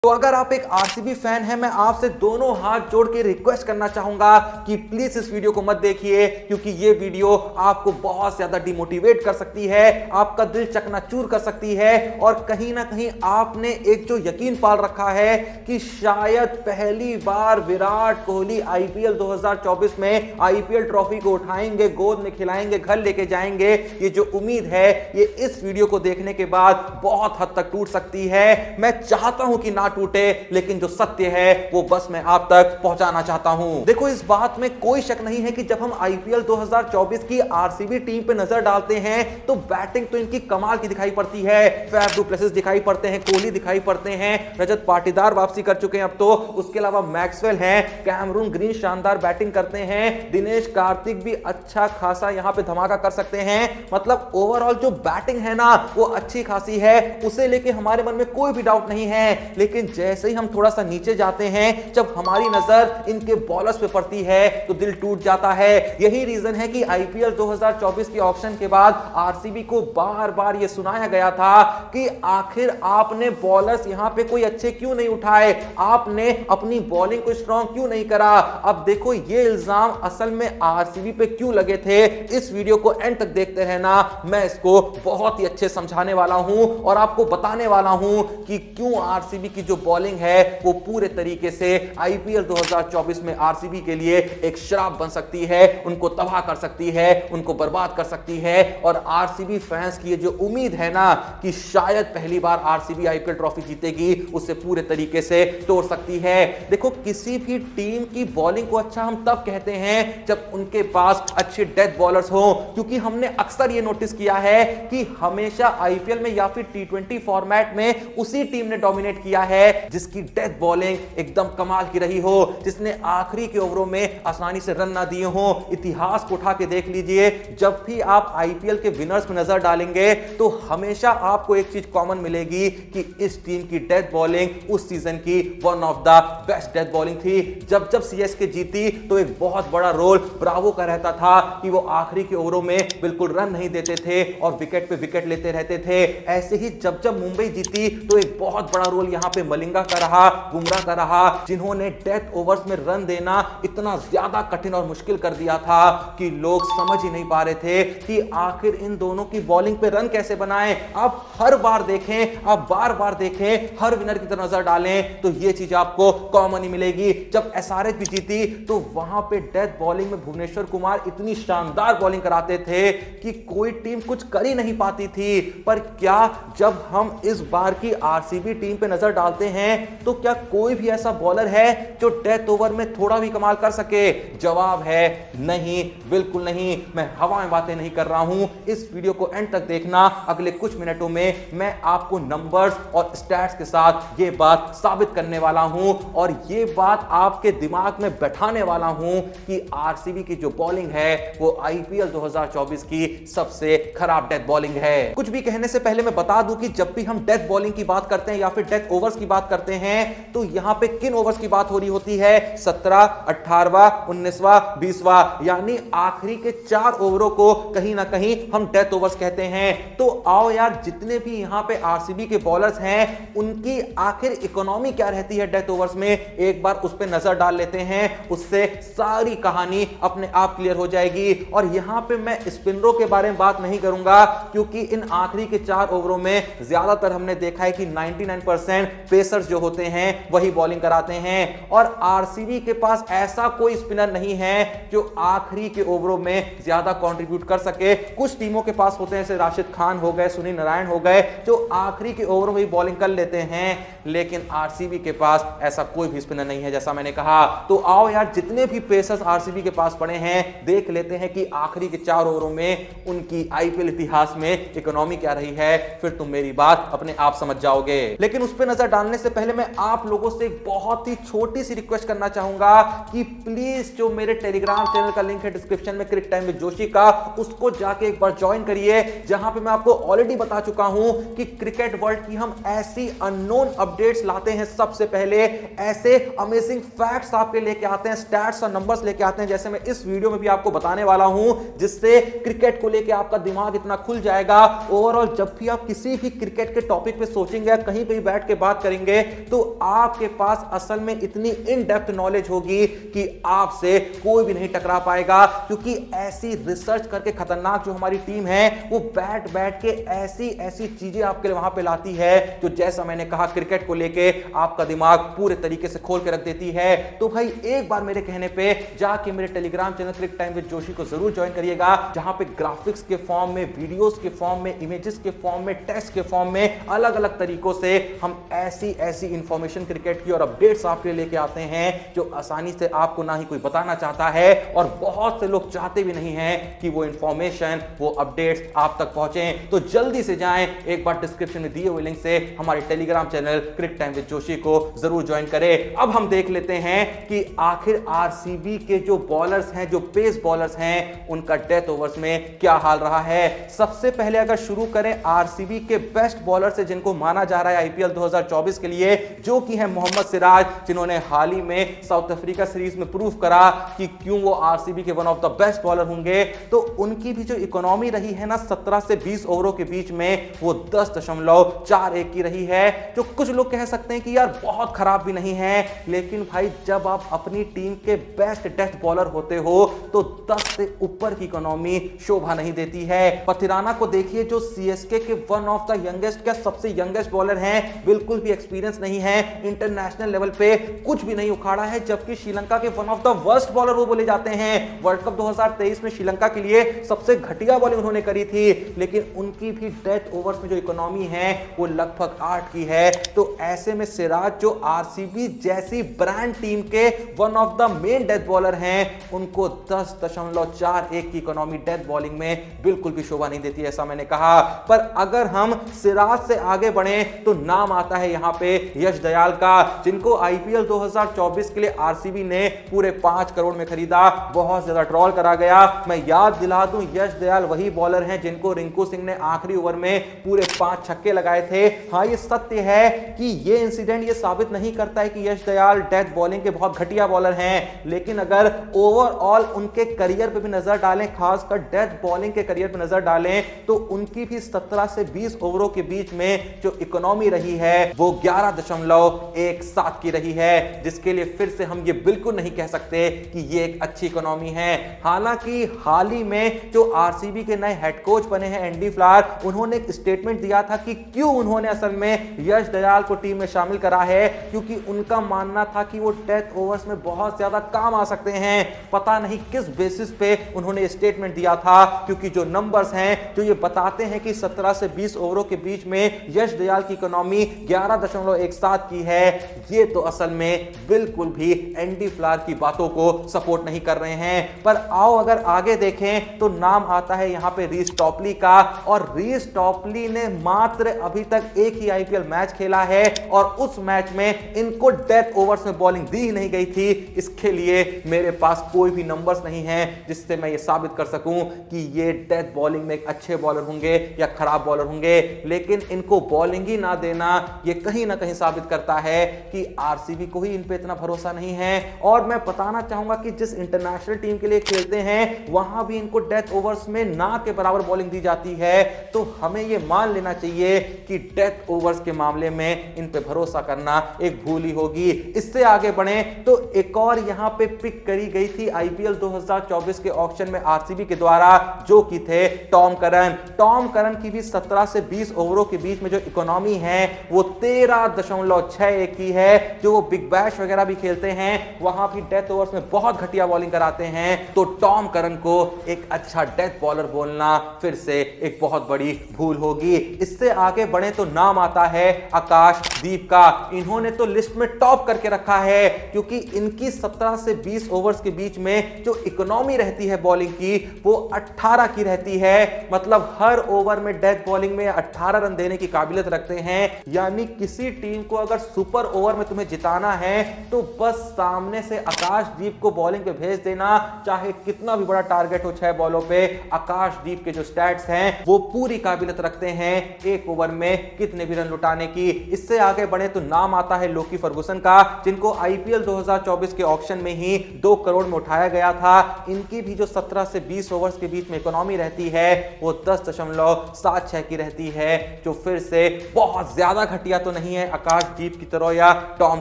तो अगर आप एक आरसीबी फैन हैं, मैं आपसे दोनों हाथ जोड़ के रिक्वेस्ट करना चाहूंगा कि प्लीज इस वीडियो को मत देखिए, क्योंकि ये वीडियो आपको बहुत ज्यादा डिमोटिवेट कर सकती है, आपका दिल चकनाचूर कर सकती है और कहीं ना कहीं आपने एक जो यकीन पाल रखा है कि शायद पहली बार विराट कोहली आईपीएल 2024 में आईपीएल ट्रॉफी को उठाएंगे, गोद में खिलाएंगे, घर लेके जाएंगे। ये जो उम्मीद है ये इस वीडियो को देखने के बाद बहुत हद तक टूट सकती है। मैं चाहता हूं कि ना टूटे, लेकिन जो सत्य है वो बस मैं आप तक पहुंचाना चाहता हूं। देखो, इस बात में कोई शक नहीं है कि जब हम आईपीएल 2024 की आरसीबी टीम पे नजर डालते हैं तो बैटिंग तो इनकी कमाल की दिखाई पड़ती है। फैफ डु प्लेसिस दिखाई पड़ते हैं, कोहली दिखाई पड़ते हैं, रजत पाटीदार वापसी कर चुके हैं अब तो, उसके अलावा मैक्सवेल हैं, कैमरून ग्रीन शानदार बैटिंग करते हैं, दिनेश कार्तिक भी अच्छा खासा यहां पे धमाका कर सकते हैं। मतलब ओवरऑल जो बैटिंग है ना वो अच्छी खासी है, उसे लेके हमारे मन में कोई भी डाउट नहीं है। लेकिन जैसे ही हम थोड़ा सा नीचे जाते हैं, जब हमारी नजर इनके बॉलर्स पे पड़ती है तो दिल टूट जाता है। यही रीजन है कि आईपीएल 2024 के ऑक्शन के बाद आरसीबी को बार बार यह सुनाया गया था कि आखिर आपने बॉलर्स यहां पे कोई अच्छे क्यों नहीं उठाए, आपने अपनी बॉलिंग को स्ट्रांग क्यों नहीं करा। अब देखो, ये इल्जाम असल में आरसीबी पे क्यों लगे थे, इस वीडियो को एंड तक देखते रहना। मैं इसको बहुत ही अच्छे समझाने वाला हूं और आपको बताने वाला हूं कि क्यों आरसीबी की जो बॉलिंग है वो पूरे तरीके से आईपीएल 2024 में आरसीबी के लिए एक श्राप बन सकती है, उनको तबाह कर सकती है, उनको बर्बाद कर सकती है। और आरसीबी फैंस की ये जो उम्मीद है ना कि शायद पहली बार आरसीबी आईपीएल ट्रॉफी जीतेगी, उसे पूरे तरीके से तोड़ सकती है। देखो, किसी भी टीम की बॉलिंग को अच्छा हम तब कहते हैं जब उनके पास अच्छे डेथ बॉलर्स हो, क्योंकि हमने अक्सर ये नोटिस किया है कि हमेशा आईपीएल में या फिर टी20 फॉर्मेट में उसी टीम ने डोमिनेट किया है जिसकी डेथ बॉलिंग एकदम कमाल की रही हो, जिसने आखिरी के ओवरों में आसानी से रन ना दिए हो। इतिहास को उठा के देख लीजिए, जब भी आप आईपीएल के विनर्स में नजर डालेंगे तो हमेशा आपको एक चीज कॉमन मिलेगी कि इस टीम की डेथ बॉलिंग उस सीजन की one of the best death bowling थी। जब जब सीएसके जीती तो एक बहुत बड़ा रोल ब्रावो का रहता था कि वो आखिरी के ओवरों में बिल्कुल रन नहीं देते थे और विकेट पे विकेट लेते रहते थे। ऐसे ही जब जब मुंबई जीती तो एक बहुत बड़ा रोल यहां पे मलिंगा का रहा, बुमराह का रहा, जिन्होंने डेथ ओवर्स में रन देना इतना ज्यादा कठिन और मुश्किल कर दिया था कि लोग समझ ही नहीं पा रहे थे कि आखिर इन दोनों की बॉलिंग पे रन कैसे बनाएं। आप हर बार देखें, आप बार बार देखें, हर विनर की तरफ नजर डालें तो ये चीज आपको कॉमन ही मिलेगी। जब एसआरएच भी जीती तो वहां पे डेथ बॉलिंग में भुवनेश्वर कुमार इतनी शानदार बॉलिंग कराते थे कि कोई टीम कुछ कर ही नहीं पाती थी। पर क्या जब हम इस बार की आरसीबी टीम पे नजर डालते हैं तो क्या कोई भी ऐसा बॉलर है जो डेथ ओवर में थोड़ा भी कमाल कर सके? जवाब है नहीं, बिल्कुल नहीं। मैं हवा में बातें नहीं कर रहा हूं। इस वीडियो को एंड तक देखना। अगले कुछ मिनटों में मैं आपको नंबर्स और स्टैट्स के साथ ये बात साबित करने वाला हूं और ये बात आपके दिमाग में बैठाने वाला हूं कि आरसीबी की जो बॉलिंग है वो आईपीएल 2024 की सबसे खराब डेथ बॉलिंग है। कुछ भी कहने से पहले मैं बता दूं कि जब भी हम डेथ बॉलिंग की बात करते हैं या फिर डेथ ओवर्स की बात करते हैं तो यहां पे किन ओवर्स की बात हो रही होती है? 17, 18वां, 19वां, 20वां, यानी आखिरी के 4 ओवरों को कहीं ना कहीं हम डेथ ओवर्स कहते हैं। तो आओ यार, जितने भी यहां पे आरसीबी के बॉलर्स हैं उनकी आखिर इकोनॉमी क्या रहती है डेथ ओवर्स में, एक बार उस पर नजर डाल लेते हैं। उससे सारी कहानी अपने आप क्लियर हो जाएगी। और यहां पे मैं स्पिनरों के बारे में बात नहीं करूंगा, क्योंकि इन आखिरी के 4 ओवरों में ज्यादातर हमने देखा है कि 99% पेसर्स जो होते हैं वही बॉलिंग कराते हैं और आरसीबी के पास ऐसा कोई स्पिनर नहीं है जो आखिरी के ओवरों में ज्यादा कंट्रीब्यूट कर सके। कुछ टीमों के पास होते हैं, जैसे राशिद खान हो गए, सुनील नारायण हो गए, जो आखिरी के ओवरों में बॉलिंग कर लेते हैं, लेकिन आरसीबी के पास ऐसा कोई भी स्पिनर नहीं है, जैसा मैंने कहा। तो आओ यार, जितने भी पेसर्स आरसीबी के पास पड़े हैं देख लेते हैं कि आखिरी के 4 ओवरों में उनकी आईपीएल इतिहास में इकोनॉमी क्या रही है, फिर तुम मेरी बात अपने आप समझ जाओगे। लेकिन उस पर नजर डालने से पहले मैं आप लोगों से एक बहुत ही छोटी सी रिक्वेस्ट करना चाहूंगा कि प्लीज जो मेरे टेलीग्राम चैनल का लिंक है डिस्क्रिप्शन में, क्रिक टाइम विद जोशी का, उसको जाके एक बार ज्वाइन करिए, जहां पे मैं आपको ऑलरेडी बता चुका हूं कि क्रिकेट वर्ल्ड की हम ऐसी अननोन अपडेट्स लाते हैं सबसे पहले, ऐसे अमेजिंग फैक्ट्स आपके लेके आते हैं, स्टैट्स और नंबर्स लेके आते हैं, जैसे मैं इस वीडियो में भी आपको बताने वाला हूं, जिससे क्रिकेट को लेके आपका दिमाग इतना खुल जाएगा। ओवरऑल जब भी आप किसी भी क्रिकेट के टॉपिक पे सोचेंगे, कहीं पे भी बैठ के बात करेंगे तो आपके पास असल में इतनी इन डेप्थ नॉलेज होगी कि आपसे कोई भी नहीं टकरा पाएगा, क्योंकि ऐसी रिसर्च करके खतरनाक जो हमारी टीम है वो बैठ बैठ के ऐसी ऐसी चीजें आपके लिए वहां पे लाती है जो, जैसा मैंने कहा, क्रिकेट को लेके आपका दिमाग पूरे तरीके से खोल के रख देती है। तो भाई एक बार मेरे कहने पे जाके मेरे Telegram channel Cric Time with Joshi को जरूर ज्वाइन करिएगा, जहां पे ग्राफिक्स के फॉर्म में, वीडियोस के फॉर्म में, इमेजेस के फॉर्म में, टेक्स्ट के फॉर्म में अलग अलग तरीकों से हम ऐसी ऐसी इंफॉर्मेशन क्रिकेट की और अपडेट्स आपके लिए लेके आते हैं जो आसानी से आपको ना ही कोई बताना चाहता है और बहुत से लोग चाहते भी नहीं हैं कि वो इंफॉर्मेशन, वो अपडेट्स आप तक पहुंचे। तो जल्दी से जाएं, एक बार डिस्क्रिप्शन में दिए हुए लिंक से हमारे Telegram channel Cric Time with Joshi को जरूर ज्वाइन करें। अब हम देख लेते हैं कि आखिर आरसीबी के जो बॉलर्स हैं, जो पेस बॉलर्स हैं, उनका डेथ ओवर्स में क्या हाल रहा है। सबसे पहले अगर शुरू करें आरसीबी के बेस्ट बॉलर से, जिनको माना जा रहा है आईपीएल 2024 के लिए, जो कि है मोहम्मद सिराज, जिन्होंने हाल ही में साउथ अफ्रीका सीरीज में प्रूव करा कि क्यों वो आरसीबी के one of the best bowler होंगे। तो उनकी भी जो इकोनॉमी रही है ना 17 से 20 ओवरों के बीच में, वो 10.41 की रही है, जो कुछ लोग कह सकते हैं कि यार बहुत खराब भी नहीं है। लेकिन भाई जब आप अपनी टीम के बेस्ट डेथ बॉलर होते हो तो 10 से ऊपर की इकोनॉमी शोभा नहीं देती है। पथिराना को देखिए, जो सीएसके के वन ऑफ द यंगेस्ट, क्या सबसे यंगेस्ट बॉलर हैं, बिल्कुल भी एक्सपीरियंस नहीं है, इंटरनेशनल लेवल पे कुछ भी नहीं उखाड़ा है, जबकि श्रीलंका के one of the worst bowler वो बोले जाते हैं। वर्ल्ड कप 2023 में श्रीलंका के लिए सबसे घटिया बॉलिंग उन्होंने करी थी, लेकिन उनकी भी डेथ ओवर्स में जो इकोनॉमी है वो लगभग 8 की है। तो ऐसे में सिराज, जो आरसीबी जैसी ब्रांड टीम के one of the main death bowler हैं, उनको 10.41 की इकोनॉमी डेथ बॉलिंग में बिल्कुल भी शोभा नहीं देती, ऐसा मैंने कहा। पर अगर हम सिराज से आगे बढ़े तो नाम आता है यहां पे यश दयाल का, जिनको आईपीएल 2024 के लिए आरसीबी ने पूरे 5 करोड़ में खरीदा। बहुत ज्यादा ट्रॉल करा गया। मैं याद दिला दूं, यश दयाल वही बॉलर हैं जिनको रिंकू सिंह ने आखिरी ओवर में पूरे 5 छक्के लगाए थे। हाँ, ये सत्य है कि ये इंसिडेंट ये साबित नहीं करता है कि यश दयाल डेथ बॉलिंग के बहुत घटिया बॉलर हैं, लेकिन अगर ओवरऑल उनके करियर पे भी नजर डालें, खासकर डेथ बॉलिंग के करियर पे नजर डालें, तो उनकी भी 17 से 20 ओवरों के बीच में जो इकोनॉमी रही है वो 11.17 की रही है, जिसके लिए फिर से हम ये बिल्कुल नहीं कह सकते कि ये एक अच्छी इकोनॉमी है। हालांकि हाल ही में जो आरसीबी के नए हेड कोच बने हैं एंडी फ्लावर, उन्होंने एक स्टेटमेंट दिया था कि क्यों उन्होंने असल में यश दयाल को टीम में शामिल करा है, क्योंकि उनका मानना था कि वो डेथ ओवर्स में बहुत ज्यादा काम आ सकते हैं। पता नहीं किस बेसिस पे उन्होंने स्टेटमेंट दिया था, क्योंकि जो नंबर्स हैं जो ये बताते हैं कि 17 से 20 ओवरों के बीच में यश दयाल की इकोनॉमी 11.17 की है, ये तो असल में बिल्कुल भी एंडी फ्लावर की बातों को सपोर्ट नहीं कर रहे हैं। पर आओ अगर आगे देखें तो नाम आता है यहां पे रीस टॉपली का, और रीस टॉपली ने मात्र अभी तक एक ही आईपीएल मैच खेला है और उस मैच में इनको डेथ ओवर्स में बॉलिंग दी ही नहीं गई थी। इसके लिए मेरे पास कोई भी नंबर्स नहीं है जिससे मैं ये साबित कर सकूं कि ये डेथ बॉलिंग में एक अच्छे बॉलर होंगे या खराब बॉलर होंगे, लेकिन इनको बॉलिंग ही ना देना ये कहीं ना कहीं साबित करता है कि आरसीबी को ही इन पे इतना भरोसा नहीं है। और मैं बताना चाहूंगा कि जिस इंटरनेशनल टीम के लिए खेलते हैं वहां भी इनको डेथ ओवर्स में ना के बराबर बॉलिंग दी जाती है, तो हमें ये मान लेना चाहिए कि डेथ ओवर्स के मामले में इन पे भरोसा करना एक भूल ही होगी। इससे आगे बढ़े तो एक और यहां पे पिक करी गई थी आईपीएल 2024 के ऑक्शन में आरसीबी के द्वारा, जो कि थे टॉम करन। टॉम करन की भी 17 से 20 ओवरों के बीच में जो इकोनॉमी है वो 13.61 की है। जो वो बिग बैश वगैरह भी खेलते हैं वहां भी डेथ ओवर्स में बहुत घटिया बॉलिंग कराते हैं, तो टॉम करन को एक अच्छा डेथ बॉलर बोलना फिर से एक बहुत बड़ी भूल होगी। इससे आगे बढ़े तो नाम आता है आकाशदीप का। इन्होंने तो लिस्ट में टॉप करके रखा है, क्योंकि इनकी 17 से 20 ओवर्स के बीच में जो इकोनॉमी रहती है बॉलिंग की वो 18 की रहती है। मतलब हर ओवर में डेथ बॉलिंग में 18 रन देने की काबिलियत रखते हैं। यानी किसी टीम को अगर सुपर ओवर में तुम्हें जिताना है तो बस सामने से आकाशदीप को बॉलिंग पे भेज देना, चाहे कितना भी बड़ा टारगेट हो 6 बॉलों पे। आकाशदीप के जो स्टैट्स हैं वो पूरी काबिलियत रखते हैं एक ओवर में कितने भी रन लुटाने की। इससे आगे बढ़े तो नाम आता है लोकी फर्गुसन का, जिनको आईपीएल 2024 के ऑक्शन में ही 2 करोड़ में उठाया गया था। इनकी भी जो 17 से 20 ओवर्स के बीच में इकोनॉमी रहती है वो 10.76 की रहती है, जो फिर से बहुत ज्यादा घटिया तो नहीं है आकाशदीप की तरह या टॉम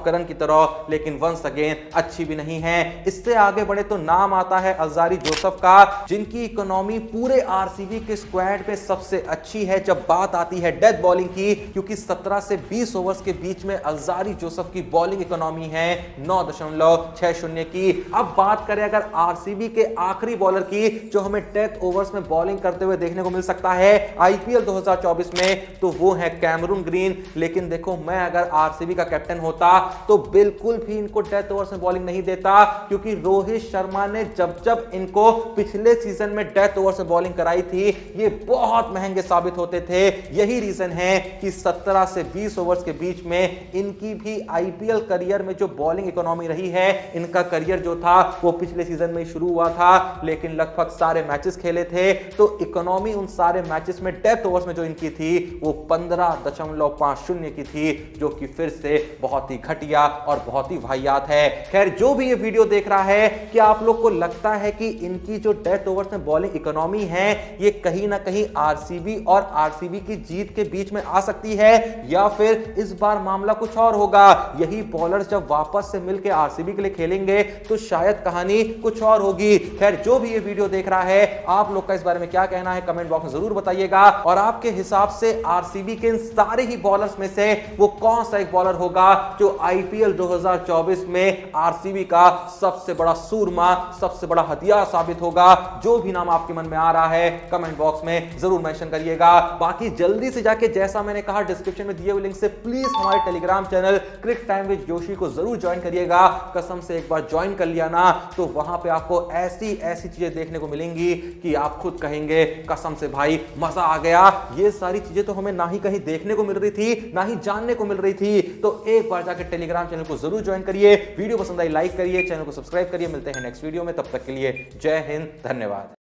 करन की तरह, लेकिन वंस अगेन अच्छी भी नहीं है। इससे आगे बढ़े तो नाम आता है अल्जारी जोसेफ का, जिनकी इकोनॉमी पूरे आरसीबी के स्क्वाड पे सबसे अच्छी है जब बात आती है डेथ बॉलिंग की, क्योंकि 17 से 20 ओवर्स के बीच में अल्जारी जोसेफ की बॉलिंग इकोनॉमी है 9.60 की। अब बात करें अगर आरसीबी के आखिरी बॉलर की जो हमें डेथ ओवर्स में बॉलिंग करते हुए देखने को मिल सकता है आईपीएल 2024 में, तो वो है कैमरून ग्रीन। लेकिन देखो, मैं अगर आरसीबी का कैप्टन होता तो बिल्कुल भी इनको डेथ ओवर्स में बॉलिंग नहीं देता, क्योंकि रोहित शर्मा ने जब इनको पिछले सीजन में डेथ ओवर्स में बॉलिंग कराई थी, ये बहुत महंगे साबित होते थे। यही रीजन है कि 17 से 20 ओवर्स के बीच में इनकी भी आईपीएल करियर में जो बॉलिंग इकोनॉमी रही है, इनका करियर जो था वो पिछले सीजन में शुरू हुआ था, लेकिन लगभग सारे मैचेस खेले थे, तो इकोनॉमी उन सारे मैचेस में डेथ ओवर्स में जो इनकी थी वो 15.50 की थी, जो कि फिर से बहुत ही घटिया और बहुत ही वाहियात है। खैर, जो भी ये वीडियो देख रहा है, क्या आप लोग को लगता है कि इनकी जो डेथ ओवर्स में बॉलिंग इकोनॉमी है ये कहीं ना कहीं आरसीबी और आरसीबी की जीत के बीच में आ सकती है, या फिर इस बार मामला कुछ और होगा? यही बॉलर्स जब वापस से मिलकर आरसीबी के लिए खेलेंगे तो शायद कहानी कुछ और होगी। खैर, जो भी ये वीडियो देख रहा है, आप लोग का इस बारे में क्या कहना है कमेंट बॉक्स में जरूर बताइएगा, और आपके हिसाब से आरसीबी के इन सारे ही बॉलर्स में से वो कौन सा एक बॉलर होगा जो आईपीएल 2024 में आरसीबी का सबसे बड़ा सूरमा, सबसे बड़ा हथियार साबित होगा? जो भी नाम आपके मन में आ रहा है कमेंट बॉक्स में जरूर मेंशन करिएगा। बाकी जल्दी से जाके, जैसा मैंने कहा, डिस्क्रिप्शन में दिए हुए लिंक से प्लीज हमारे Telegram channel Cric Time with Joshi को जरूर ज्वाइन करिएगा। कसम से एक बार ज्वाइन कर लिया ना, तो वहां पे आपको ऐसी ऐसी चीजें देखने को मिलेंगी कि आप खुद कहेंगे कसम से भाई मजा आ गया। ये सारी चीजें तो हमें ना ही कहीं देखने को मिल रही थी, ना ही जानने को मिल रही थी। तो एक बार जाकर टेलीग्राम चैनल को जरूर ज्वाइन करिए। वीडियो पसंद आई लाइक करिए, चैनल को सब्सक्राइब करिए। मिलते हैं नेक्स्ट वीडियो में, तब तक के लिए जय हिंद, धन्यवाद।